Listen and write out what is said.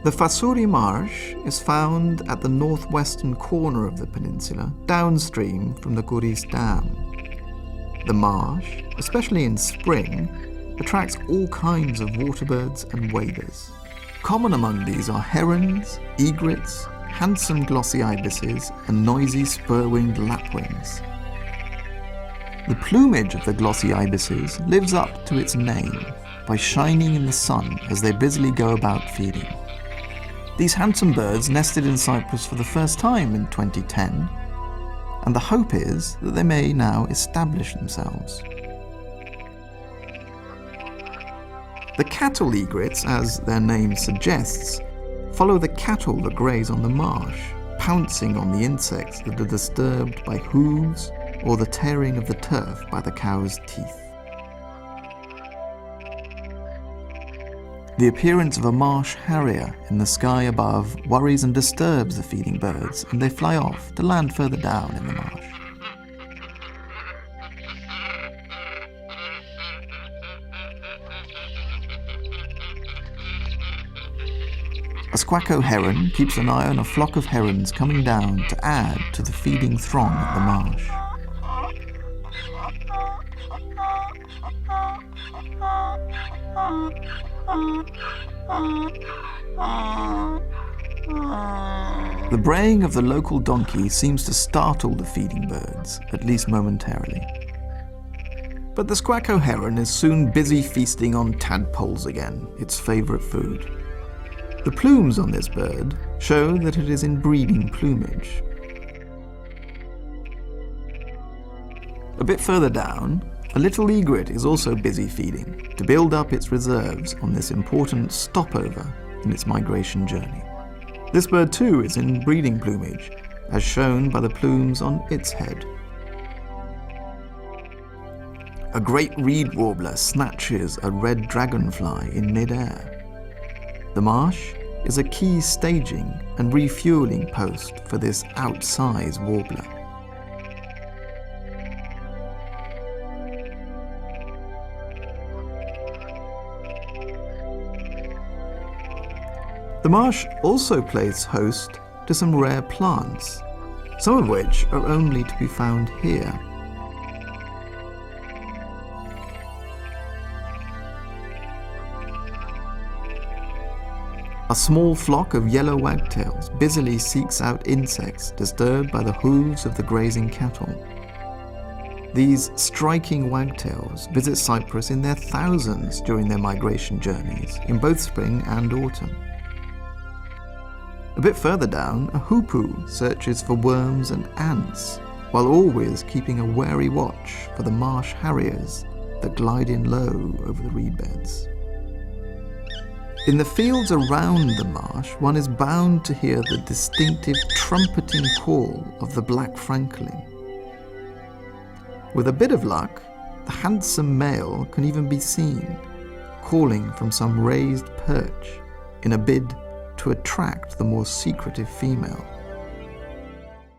The Fasuri Marsh is found at the northwestern corner of the peninsula, downstream from the Kouris Dam. The marsh, especially in spring, attracts all kinds of waterbirds and waders. Common among these are herons, egrets, handsome glossy ibises, and noisy spur-winged lapwings. The plumage of the glossy ibises lives up to its name by shining in the sun as they busily go about feeding. These handsome birds nested in Cyprus for the first time in 2010, and the hope is that they may now establish themselves. The cattle egrets, as their name suggests, follow the cattle that graze on the marsh, pouncing on the insects that are disturbed by hooves or the tearing of the turf by the cow's teeth. The appearance of a marsh harrier in the sky above worries and disturbs the feeding birds, and they fly off to land further down in the marsh. A squacko heron keeps an eye on a flock of herons coming down to add to the feeding throng at the marsh. The braying of the local donkey seems to startle the feeding birds, at least momentarily. But the squacko heron is soon busy feasting on tadpoles again, its favourite food. The plumes on this bird show that it is in breeding plumage. A bit further down, a little egret is also busy feeding to build up its reserves on this important stopover in its migration journey. This bird too is in breeding plumage, as shown by the plumes on its head. A great reed warbler snatches a red dragonfly in mid-air. The marsh is a key staging and refueling post for this outsize warbler. The marsh also plays host to some rare plants, some of which are only to be found here. A small flock of yellow wagtails busily seeks out insects disturbed by the hooves of the grazing cattle. These striking wagtails visit Cyprus in their thousands during their migration journeys in both spring and autumn. A bit further down, a hoopoe searches for worms and ants, while always keeping a wary watch for the marsh harriers that glide in low over the reed beds. In the fields around the marsh, one is bound to hear the distinctive trumpeting call of the black francolin. With a bit of luck, the handsome male can even be seen, calling from some raised perch in a bid to attract the more secretive female.